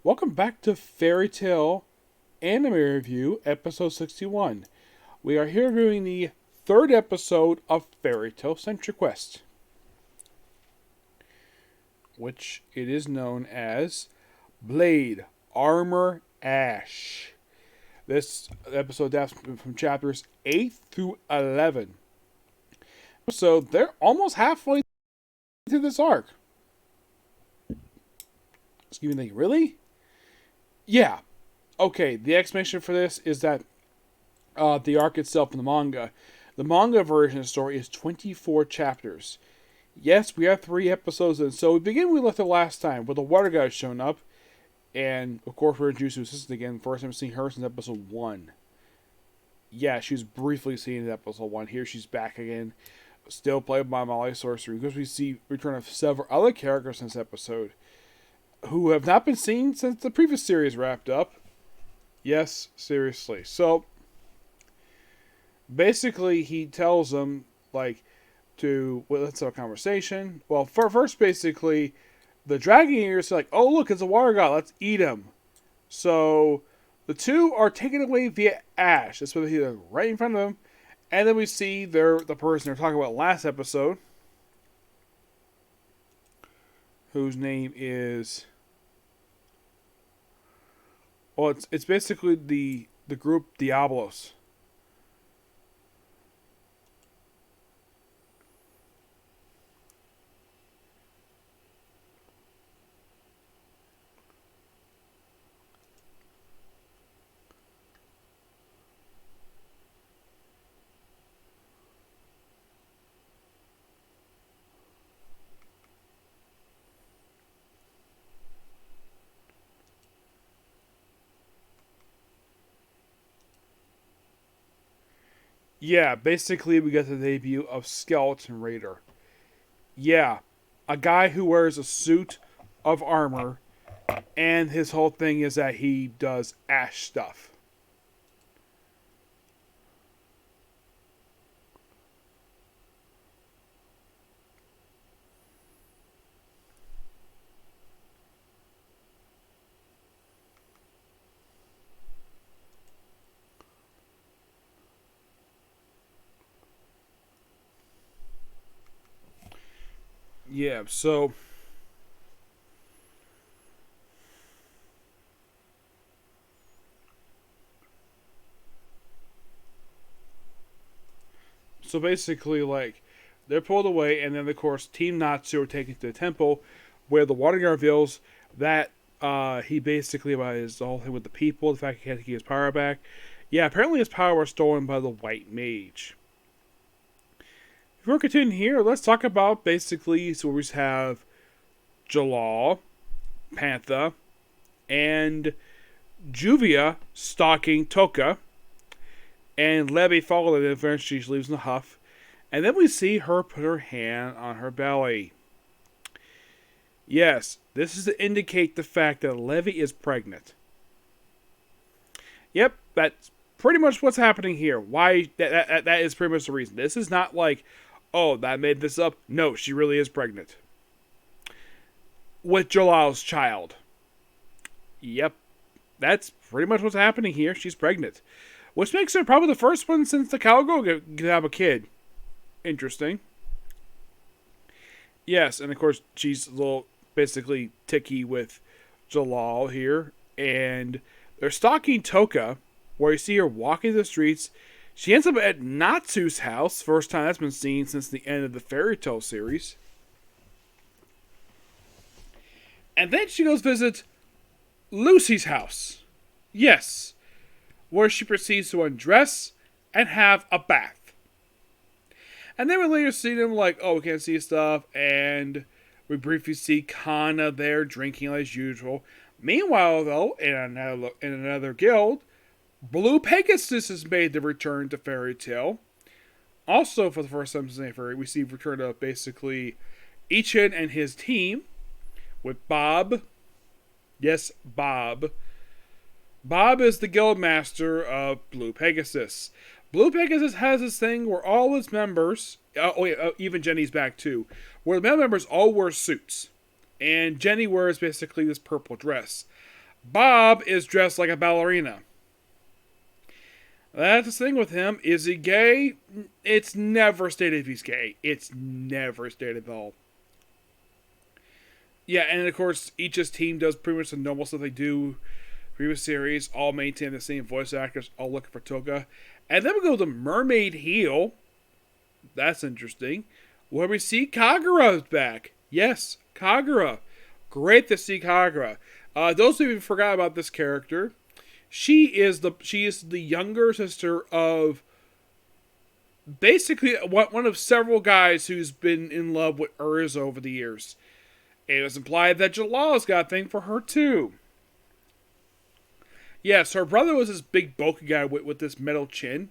Welcome back to Fairy Tale Anime Review, episode 61. We are here reviewing the third episode of Fairy Tale Century Quest, which it is known as Blade Armor Ash. This episode adapts from chapters 8 through 11. So they're almost halfway through this arc. Excuse me, really? Yeah. Okay, the explanation for this is that the arc itself in the manga version of the story is 24 chapters. Yes, we have 3 episodes in, so we begin where we left the last time, with the water guy showing up, and of course we're introduced to Assistant again. First time seeing her since episode 1. Yeah, she was briefly seen in episode 1. Here she's back again, still played by Molly Sorcery, because we see return of several other characters in this episode, who have not been seen since the previous series wrapped up. Yes, seriously. So, basically, he tells them, let's have a conversation. Well, first, basically, the Dragon Eaters are like, oh, look, it's a water god, let's eat him. So, the two are taken away via Ash. That's what they're right in front of them. And then we see the person they're talking about last episode, whose name is... Well, it's basically the group Diablos. Yeah, basically we get the debut of Skeleton Raider. Yeah, a guy who wears a suit of armor, and his whole thing is that he does Ash stuff. Yeah, so basically, they're pulled away, and then, of course, Team Natsu are taken to the temple, where the Water God reveals that he basically, about his the whole thing with the people, the fact he had to get his power back. Yeah, apparently his power was stolen by the White Mage. If we're continuing here, let's talk about basically, so we have Jalal, Pantha, and Juvia stalking Toka, and Levy followed it, and eventually she leaves in a huff. And then we see her put her hand on her belly. Yes, this is to indicate the fact that Levy is pregnant. Yep, that's pretty much what's happening here. Why that is pretty much the reason. This is not like, oh, that made this up. No, she really is pregnant. With Jalal's child. Yep, that's pretty much what's happening here. She's pregnant. Which makes her probably the first one since the cowgirl could have a kid. Interesting. Yes, and of course she's a little basically ticky with Jalal here, and they're stalking Toka, where you see her walking the streets. She ends up at Natsu's house, first time that's been seen since the end of the Fairy Tale series. And then she goes visit Lucy's house. Yes, where she proceeds to undress and have a bath. And then we later see them we can't see stuff, and we briefly see Kana there drinking as usual. Meanwhile, though, in another guild, Blue Pegasus has made the return to Fairy Tale. Also, for the first time since Fairy, we see return of basically Ichin and his team, with Bob. Yes, Bob. Bob is the guild master of Blue Pegasus. Blue Pegasus has this thing where all its members, even Jenny's back too, where the members all wear suits. And Jenny wears basically this purple dress. Bob is dressed like a ballerina. That's the thing with him. Is he gay? It's never stated if he's gay. It's never stated at all. Yeah, and of course, each team does pretty much the normal stuff they do. Previous series, all maintain the same voice actors, all looking for Toga. And then we go to Mermaid Heel. That's interesting. Where we see Kagura's back. Yes, Kagura. Great to see Kagura. Those of you who forgot about this character, she is the younger sister of basically one of several guys who's been in love with Urza over the years. It was implied that Jalal's got a thing for her too. Yes, her brother was this big bulky guy with this metal chin,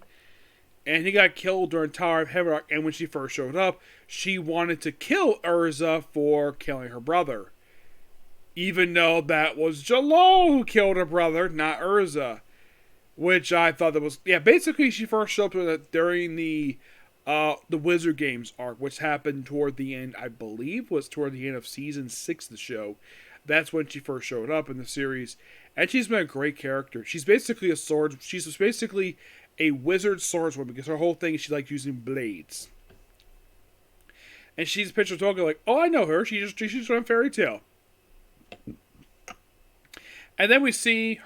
and he got killed during Tower of Heaven. And when she first showed up, she wanted to kill Urza for killing her brother, even though that was Jalal who killed her brother, not Urza. Which I thought that was basically she first showed up during the Wizard Games arc, which happened toward the end, I believe, was toward the end of season 6 of the show. That's when she first showed up in the series, and she's been a great character. She's basically she's basically a wizard swordswoman because her whole thing is she likes using blades. And she's a picture of Toga like, oh, I know her. She's from Fairy Tail. And then we see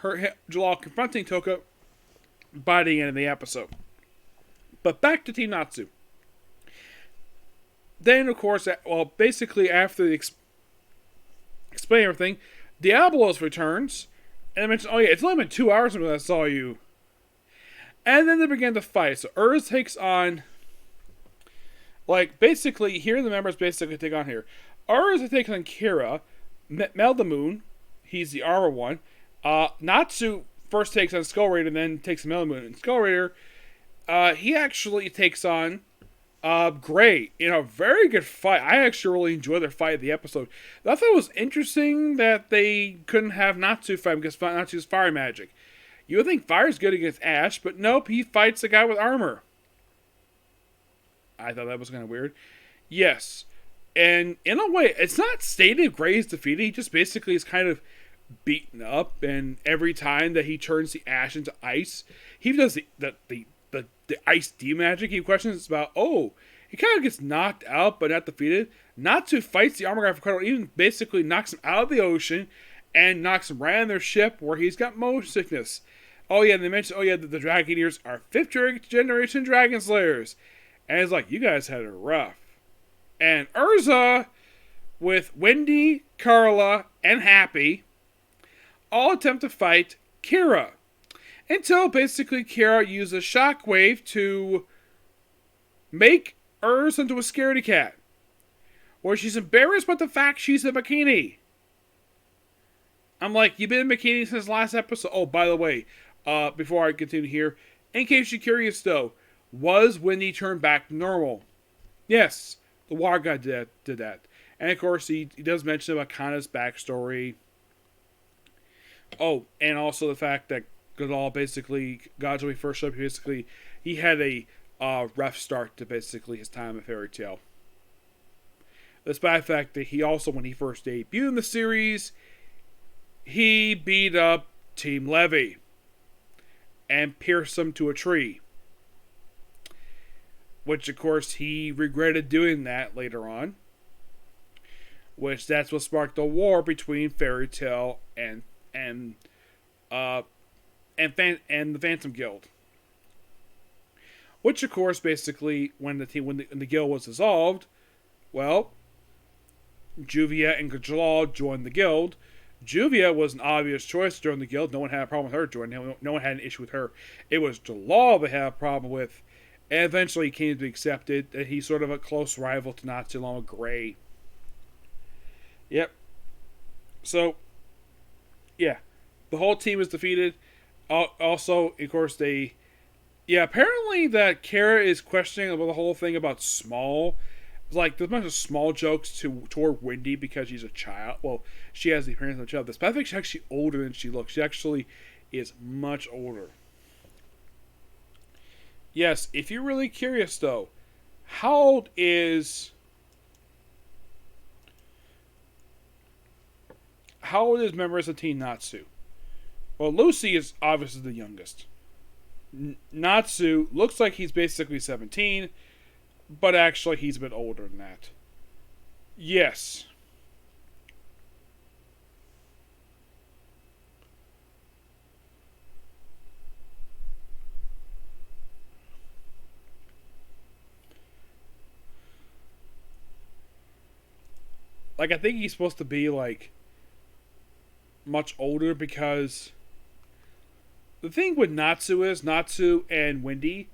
Jalal confronting Toga by the end of the episode. But back to Team Natsu. Then, of course, basically after the explain everything, Diablos returns, and I mentioned, oh yeah, it's only been 2 hours since I saw you. And then they begin to fight. So Urza takes on, basically, here the members basically take on here. Urza takes on Kira, Meldamoon, he's the armor one. Natsu first takes on Skull Raider, then takes on Meldamoon. And Skull Raider, he actually takes on Gray in a very good fight. I actually really enjoyed their fight of the episode. I thought it was interesting that they couldn't have Natsu fight because Natsu's fire magic. You would think fire's good against Ash, but nope, he fights a guy with armor. I thought that was kind of weird. Yes. And in a way, it's not stated Gray's defeated. He just basically is kind of beaten up, and every time that he turns the ash into ice, he does the ice D magic. He questions about, he kind of gets knocked out but not defeated. Natsu fights the armor guy for quite a while, even basically knocks him out of the ocean and knocks him right on their ship where he's got motion sickness. Oh yeah, and they mentioned, that the Dragoneers are 5th generation Dragon Slayers. And it's like, you guys had it rough. And Urza, with Wendy, Carla, and Happy, all attempt to fight Kira. Until basically Kira uses Shockwave to make Urza into a scaredy cat. Where she's embarrassed by the fact she's in a bikini. I'm like, you've been in bikini since last episode. Oh, by the way, before I continue here, in case you're curious though, was Wendy turned back to normal? Yes, the water guy did that. And of course, he does mention about Kana's backstory. Oh, and also the fact that Godal basically, God's when he first showed up, basically, he had a rough start to basically his time at Fairy Tail. Despite the fact that he also, when he first debuted in the series, he beat up Team Levy and pierced them to a tree. Which, of course, he regretted doing that later on. Which, that's what sparked the war between Fairy Tail and the Phantom Guild. Which, of course, basically, when the guild was dissolved, well, Juvia and Jalal joined the guild. Juvia was an obvious choice to join the guild. No one had a problem with her joining. No one had an issue with her. It was Jalal they had a problem with. And eventually he came to be accepted. That he's sort of a close rival to Natsu along with Gray. Yep. So, yeah. The whole team was defeated. Also, of course, apparently that Kara is questioning about the whole thing about small. Like, there's a bunch of small jokes toward Wendy because she's a child. Well, she has the appearance of a child. But I think she's actually older than she looks. She actually is much older. Yes, if you're really curious, though, how old is members of Team Natsu? Well, Lucy is obviously the youngest. Natsu looks like he's basically 17, but actually he's a bit older than that. Yes. Like, I think he's supposed to be, like, much older because the thing with Natsu is Natsu and Wendy,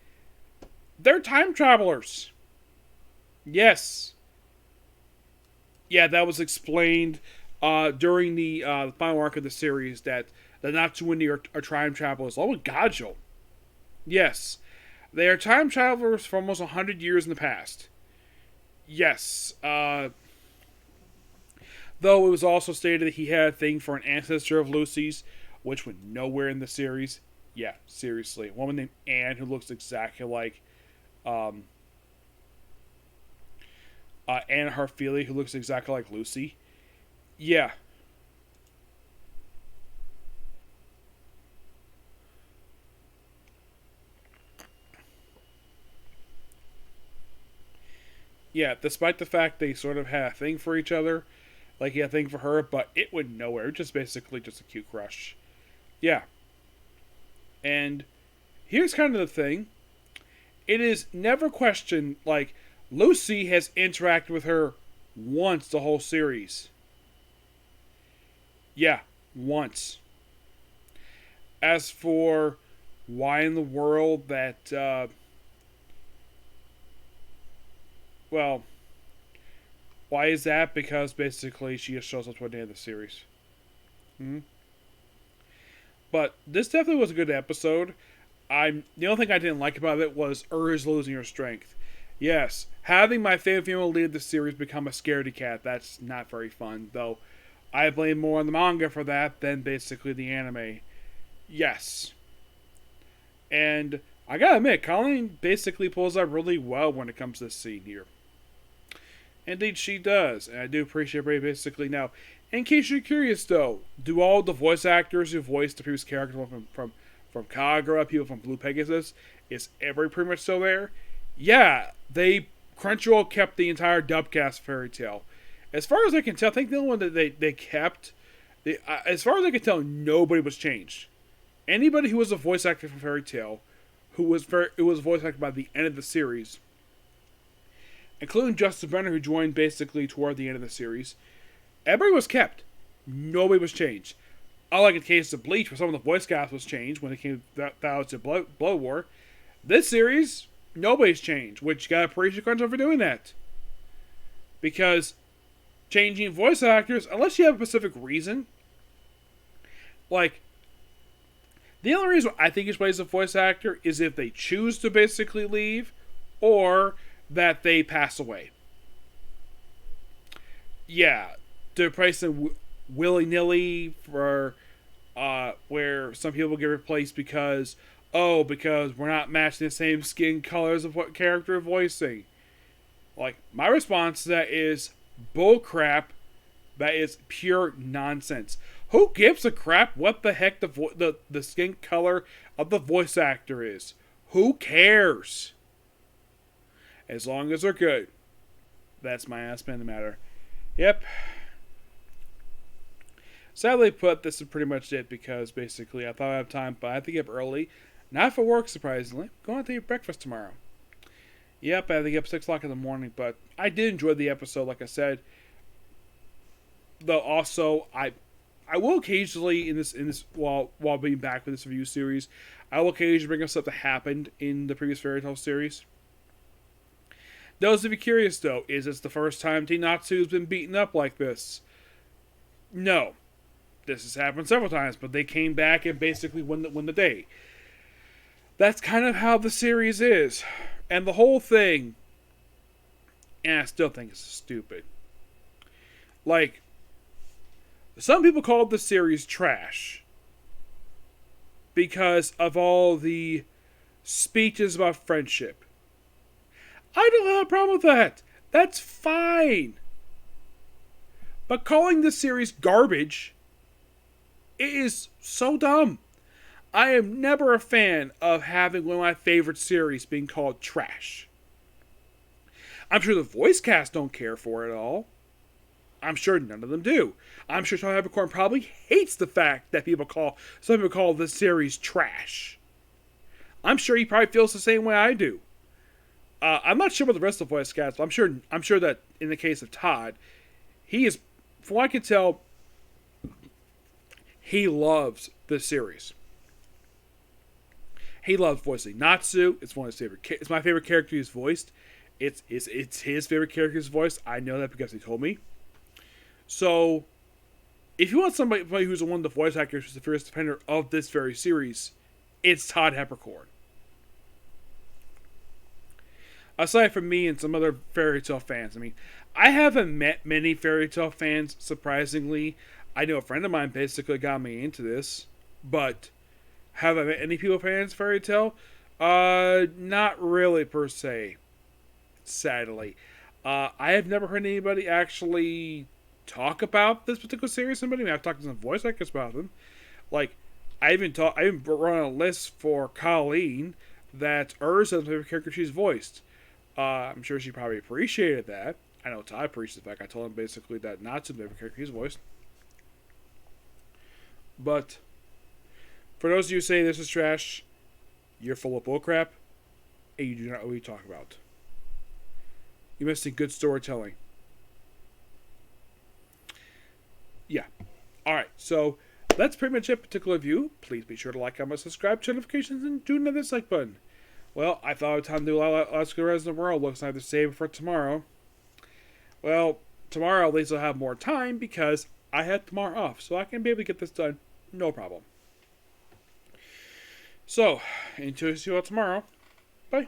they're time travelers. Yes. Yeah, that was explained during the final arc of the series that the Natsu and Wendy are time travelers. Oh, Gajo. Yes. They are time travelers for almost 100 years in the past. Yes. Though it was also stated that he had a thing for an ancestor of Lucy's, which went nowhere in the series. Yeah, seriously. A woman named Anne who looks exactly like um, Anna Harfili, who looks exactly like Lucy. Yeah. Yeah, despite the fact they sort of had a thing for each other, like he had a thing for her, but it went nowhere. Just basically just a cute crush. Yeah. And here's kind of the thing. It is never questioned, like, Lucy has interacted with her once the whole series. Yeah, once. As for why in the world that, well, why is that? Because basically she just shows up toward the end of the series. Mm-hmm. But this definitely was a good episode. The only thing I didn't like about it was Urs losing her strength. Yes, having my favorite female lead of the series become a scaredy cat, that's not very fun, though I blame more on the manga for that than basically the anime. Yes. And I gotta admit, Colleen basically pulls up really well when it comes to this scene here. Indeed, she does, and I do appreciate her basically. Now, in case you're curious, though, do all the voice actors who voiced the previous character from Kagura, people from Blue Pegasus, is every pretty much still there? Yeah, Crunchyroll kept the entire dubcast Fairy Tail. As far as I can tell, I think the only one that they kept, as far as I can tell, nobody was changed. Anybody who was a voice actor for Fairy Tail, who was voice acted by the end of the series, including Justin Brenner, who joined basically toward the end of the series, everybody was kept. Nobody was changed. Unlike in the case of Bleach, where some of the voice cast was changed when it came to Blood War, this series, nobody's changed, which you gotta appreciate Crunchyroll for doing that. Because changing voice actors, unless you have a specific reason, like, the only reason I think he plays a voice actor is if they choose to basically leave, or that they pass away. Yeah, to replace them willy-nilly for where some people get replaced because we're not matching the same skin colors of what character voicing. Like, my response to that is bullcrap. That is pure nonsense. Who gives a crap what the heck the skin color of the voice actor is? Who cares? As long as they're good. That's my aspect of the matter. Yep. Sadly put, this is pretty much it because basically I thought I'd have time, but I have to get up early. Not for work, surprisingly. Going to eat breakfast tomorrow. Yep, I have to get up 6 o'clock in the morning, but I did enjoy the episode, like I said. Though also, I will occasionally in this while being back with this review series, I will occasionally bring up stuff that happened in the previous Fairy Tail series. Those of you curious, though, is this the first time Team Natsu's been beaten up like this? No. This has happened several times, but they came back and basically won the day. That's kind of how the series is. And the whole thing, and I still think it's stupid. Like, some people called the series trash because of all the speeches about friendship. I don't have a problem with that. That's fine. But calling this series garbage It is so dumb. I am never a fan of having one of my favorite series being called trash. I'm sure the voice cast don't care for it at all. I'm sure none of them do. I'm sure Todd Peppercorn probably hates the fact that some people call this series trash. I'm sure he probably feels the same way I do. I'm not sure about the rest of the voice cast, but I'm sure that in the case of Todd, he is, from what I can tell, he loves this series. He loves voicing Natsu. It's one of his favorite. It's my favorite character he's voiced. It's his favorite character he's voiced. I know that because he told me. So, if you want somebody who's one of the voice actors who's the fierce defender of this very series, it's Todd Peppercorn. Aside from me and some other Fairy Tail fans, I mean, I haven't met many Fairy Tail fans, surprisingly. I know a friend of mine basically got me into this, but have I met any people fans of Fairy Tail? Not really per se, sadly. I have never heard anybody actually talk about this particular series. Somebody, I've talked to some voice actors about them. Like, I even run a list for Colleen that Urza's my favorite character she's voiced. I'm sure she probably appreciated that. I know Todd appreciates the fact I told him basically that Natsu's my favorite character he's voiced. But for those of you who say this is trash, you're full of bullcrap, and you do not know what you talk about. You're missing good storytelling. Yeah. Alright, so that's pretty much it, particular view. Please be sure to like, comment, subscribe, turn notifications, and do another dislike button. Well, I thought it was time to do Let's Go Res in the World. Looks like I have to save it for tomorrow. Well, tomorrow at least I'll have more time because I had tomorrow off, so I can be able to get this done. No problem. So, until you see you all tomorrow. Bye.